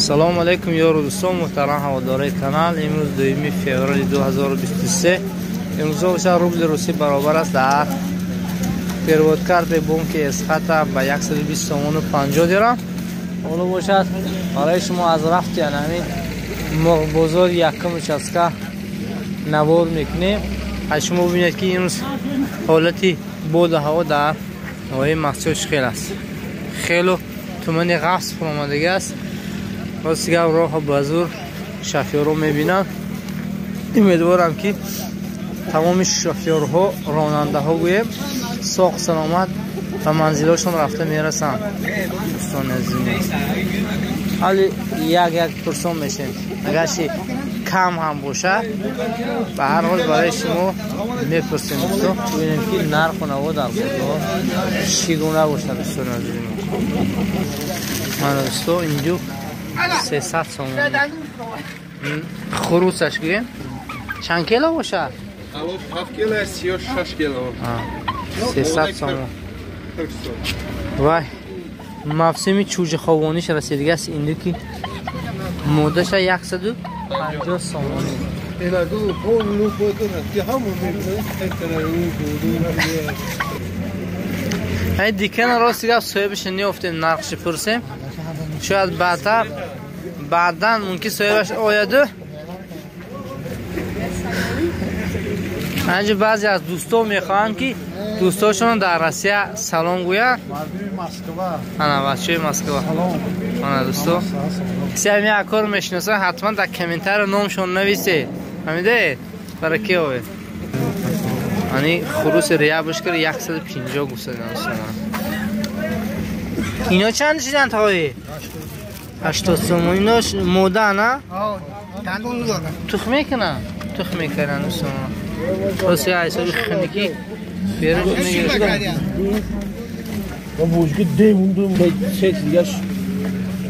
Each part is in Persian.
سلام علیکم یارو دوستان محترم هواداری کانال. امروز 2 فوریه 2023. امروز روبل روسی برابر است در پیرود کرد بانک اسخط به 120 تومان و 50 درهم. حالا باشد برای شما از رفت یعنی مرغ بازار یکم چسکه نوار میکنیم. شما ببینید که امروز حالتی باد هوا در نواحی مسجد خیلی است. خیلی تومانی غفص فرامدگی است. راست دیگه راه بازور شفیارو میبینم. امیدوارم که تمام شفیارها راننده ها گویم ساق سلامت و منزلشون رفته میرسن. دوستان عزیز حالی یک پرسان میشیم اگرچه کم هم باشه به هر حال برای شما میپرسیم دوستان ببینیم که نرخ و نوا در بازار چگونه باشه. دوستان عزیز من دوستان اینجا 300 تومان خروسش گویم چند کیلو باشه؟ 7 کیلو است 36 کیلو 300 تومان. وای موسم چوجه خوانیش رسیدگی است. اینجا که مودش 150 تومان. اینا دو پول که همون های دیگه راست دیگه صاحبش نیافته نقش پرسیم شاید بعدا ممکن صاحبش آیده. اینجا بعضی از دوستان میخوان که دوستاشون در روسیه سلام گویا. انا بچه مسکو انا دوستو سیمی اکور میشناسه حتما در کامنتر نامشون نویسه فهمیده برای کی اوه. یعنی خروس ریا بشکر 150 گوسه داشتن. اینا چند شدن تاوی؟ 80 تومان. ایناش موده نه؟ دندون دارن. تخمه کنن؟ تخمه کردن دوستان. واسه حسابی خنکی بیارش میگیره. و وجودی دیموندم به سه دیگه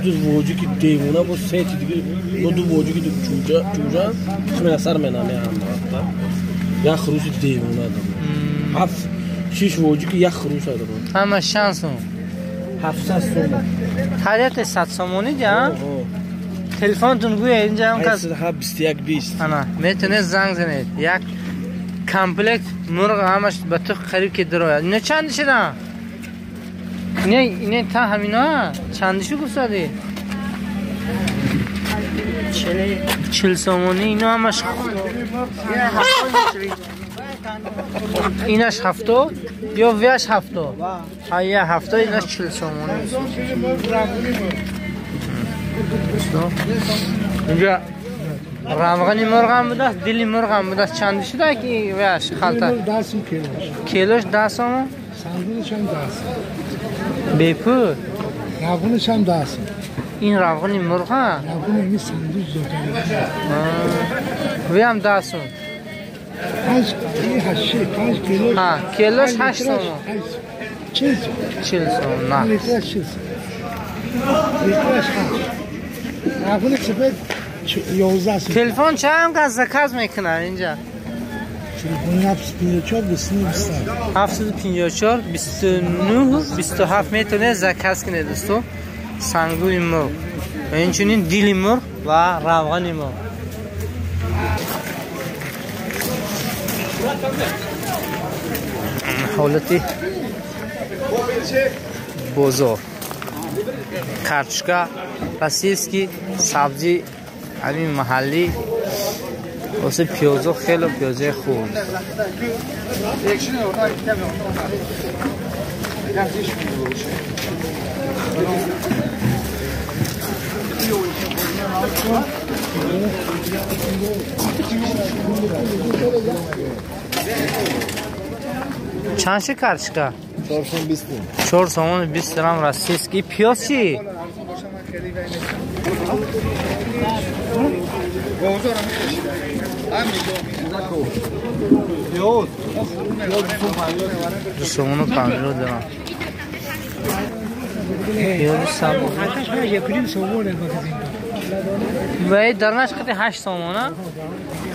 دو وجودی دیمونه با سه دیگه دو وجودی دو چوجا خمین اثر منامه هم یا خروس دیمونه دارم. 7 6 وجودی یک خروس دارم. همه شانسون. 700 تومان. حالت 100 تومانی جا. تلفنتون گویا اینجا هم کس. 2120. انا میتونه زنگ زنید. یک کامپلکت مرغ همش به تو خرید که دراید. نه چند شده؟ نه تا همینا چندشو گفتادی؟ 40 تومانی. اینا همش اینش 70 یا ویش 70 ها 70 اینش 40 تومانی. اینجا رمغانی مرغ هم بوده دلی مرغ هم بوده. چند شده که ویش خالته؟ 10 کیلوش 10 تومان. سنگونش هم 10 بیپور روغنش هم 10 این روغنی مرغ ها روغن اینی سندوز دادن وی هم 10 تومان. 5 کیلو ها کیلوش 8 تومان. 40 تومان. نه لیترش 60 لیترش 8 روغن سفید 11 تلفن چند که زکاز میکنن اینجا؟ تلفن 754 754 29 27 میتونه زکاز کنه دوستو. سنگوی مرغ و اینچنین دیلی مرغ و روغنی مرغ. حالتی بازار کارچکا رسیسکی سبزی همین محلی واسه پیازو خیلی پیازه خوب. چند شه کارچکا؟ 4 تومان 20 درهم رسیسکی. پیاز چی؟ دوستمونو 50 درهم. پیاز سبزی وای درنش خیلی 8 تومانه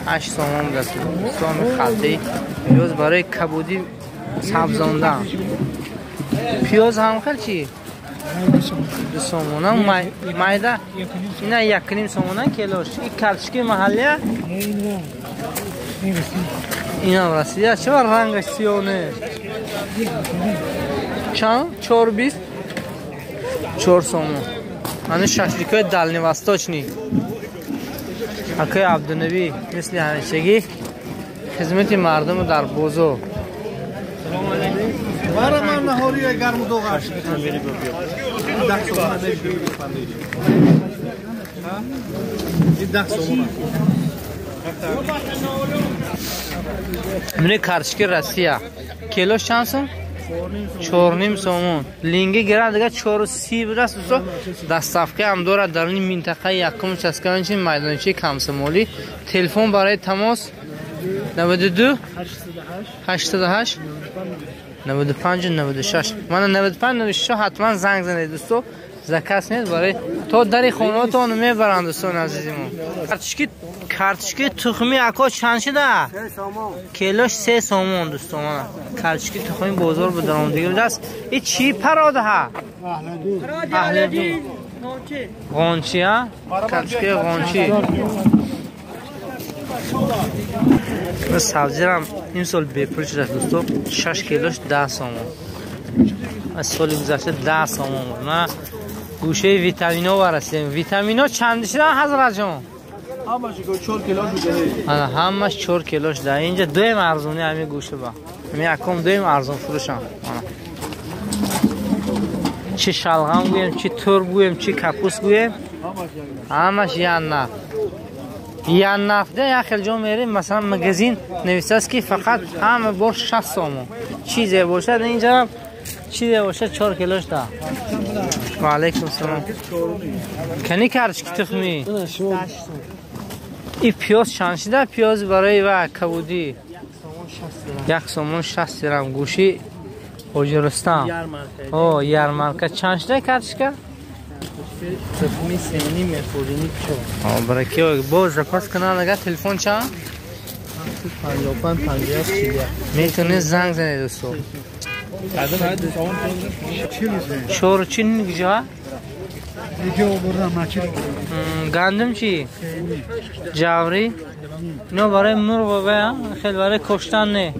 8 تومان دست دوستان خالتی. پیاز برای کبودی سبزانده. پیاز هم خیلی چی؟ 2 سومونه مایده اینا 1.5 سومونه کیلوش این کارچکی محلی اینا راسیه چه رنگش سیونه چند 4.20 4 سومون من شاشلیکای دالنی واستوچنی اکای عبدالنبی مثل همیشگی خدمت مردم در بوزو برای من نهاری گرم دو غش منی کارچکی راسیه کیلوش چند سوم 4.5 سومون لینگی گرد دیگه 4.30 برست دوستو دستافکه هم داره در این منطقه یکم چسکانچی میدانچی کمسمولی تلفن برای تماس 92 88 95 96 من 95 96 حتما زنگ زنید دوستو زکاس نیست برای تو در خونه‌تون میبرند دوستان عزیزمون کارچکی تخمی اکو چند شده کیلوش 3 سومون دوستان کارچکی تخمی بزرگ به درام دیگه است این چی پراده ها اهل دو غنچی ها کارچکی غنچی و سبزی هم این سال بپرچ رفت دوستو 6 کیلوش 10 سومون از سال گذشته 10 سومون نه گوشه ویتامینو ورسیم ویتامینو چند شده حضرت جان همش 4 کیلوش بده همش 4 کیلوش ده اینجا دویم ارزونی همین گوشه با همین اکم دویم ارزون فروشم چی شلغم گویم چی ترب گویم چی کپوس گویم همش یه نفته یا خیلی جا میریم مثلا مگزین نویسته است که فقط همه بار 60 سومون چیزی باشه اینجا چیزی باشه 4 کیلوش ده و علیکم السلام کنی کارچکی تخمی این پیاز چند شده پیاز برای و کبودی 1 سومون 60 درم گوشی اوجرستان یارمارکه چند شده کارچکا تخمی سینی میخورینی چون برای که باز رپاس کنن اگر تلفن چند 55 50 میتونه زنگ زنه دوستو شور چی نگجا گندم چی جوری نه برای مرغ و خیلی برای کشتن نه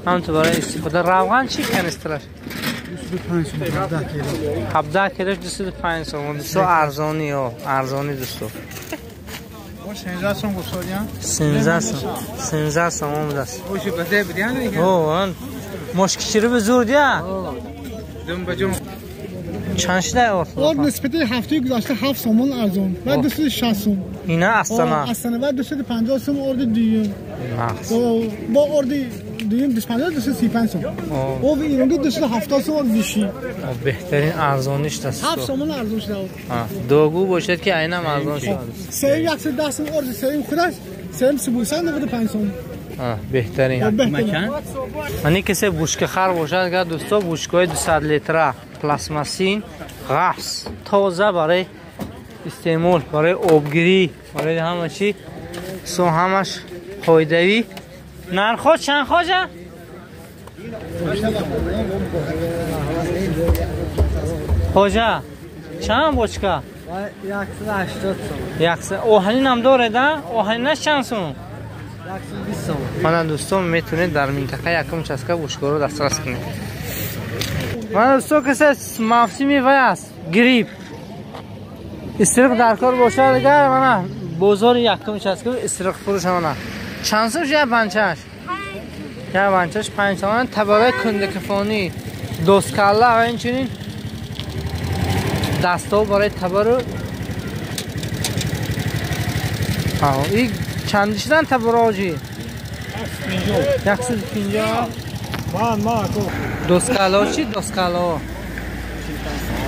هم تو برای استفاده روغن چی کنسترش 17 کیلوش 25 سومون دوستو ارزانی دوستو 16 سومون دست مشکشی رو به زور دیا چند شده اور نسبتی هفته گذشته 7 سومون ارزان بعد 260 سوم اینا استانه بعد 250 سوم اردی دیگه با اردی دیگه 235 سوم او ایرانی 270 سوم دیشی بهترین ارزانیش دست 7 سومون ارزان شده دوگو باشد که عیناً ارزان شده سیم 110 سوم اردی سیم خودش سیم سبوسان 95 سوم بهترین مکان منی کسی بوشک خر باشد که دوستا بوشکای 200 لیتره پلاستماسین غفص تازه برای استعمال برای آبگیری برای همه چی سو همش پایدوی نرخ چند خواجه خواجه چند بوشکا 180 سوم اوهنین هم داره ده اوهنینش چند سوم من دوستان میتونید در منطقه یکم چسکا بوشکا رو دسترس کنید من دوستان کسی موسمی وی است گریپ استرق در کار باشه دیگه من بازار یکم چسکا استرق فروش من چند سوش یا پنچش یا پنچش 5 تومن تبرای کندکفانی دوسکاله و اینچنین دستا برای تبرو این چندی شدن تبراجی 150 دوسکالا چی دوسکالا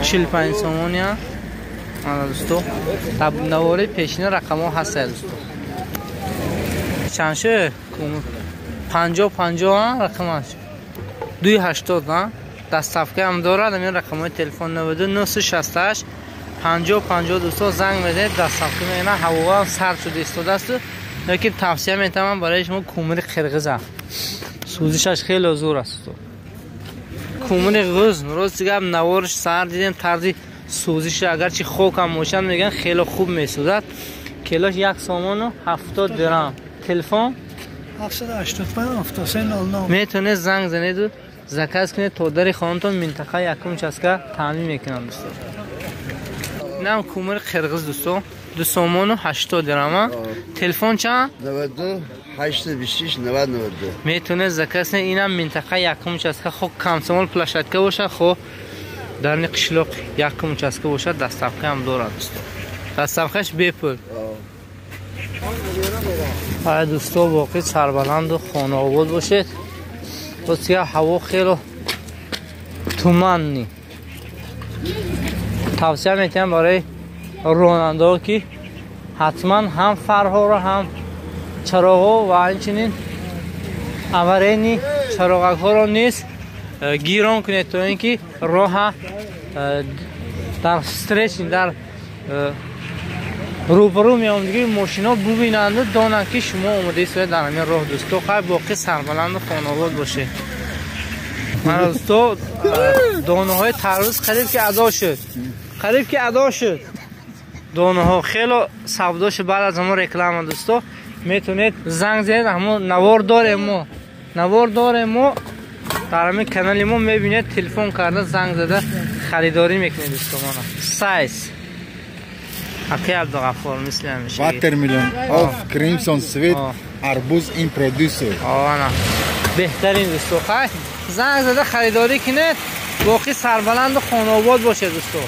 45 سومون یا دوستو تب نواره پیشینه رقم ها هست دوستو چندشه 50 رقمش 280 نه دستافکه هم داره همین رقم های تلفن 9968 50 دوستو زنگ بده دستافکه میگنه هوا سرد شده استوده است لیکن توصیه میتونم برای شما کومر قرقیز سوزشش خیلی زور است کومون غزن راست گپ نوارش سر دیدیم طرز سوزش اگرچه خوک هم موشن میگن خیلی خوب میسوزد. کیلوش 1 سومون و 70 درهم. تلفن 785 میتونه زنگ زنید و زکات کنید تا در خانتون منطقه یکم چسکا تامین میکنن دوستان. اینم کومون قرغز دوستان 2 سومون و 80 درهم. تلفن چند 92 826 9092 میتونه زکات اینم منطقه یکم چسکا خو کم سومال پلاشتکه باشه خو در قشلاق یکم چسکه باشه دستافکه هم داره دوستان. دستافکش بپول. های دوستان واقعی سربلند و خانه آباد باشید. بسیار هوا خیلی تومانی. توصیه میکنم برای راننده که حتما هم فرها را هم چراغ و همچنین اورینی چراغک ها را نیست گیران کنید تا اینکه راه در استرچ در روبرو میام دیگه ماشینا ببینند دانند که شما اومده ایستاده در همین راه دوستو. خیلی باقی سربلند و خانواد باشه. من دوستو دانه های ترمز خرید که ادا شد دانه ها خیلی سوداش بعد از همون رکلام دوستو. میتونید زنگ زنید همون نوار داره ما در همین کانال ما میبینید تلفن کرده زنگ زده خریداری میکنید دوستو. مانا سایز اکی عبدالغفار مثل همیشه واترملون آف کریمسون سویت اربوز این پرودوسر آنا بهترین دوستو. خیلی زنگ زده خریداری کنید باقی سربلند و خانواد باشه دوستو.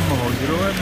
مهاجر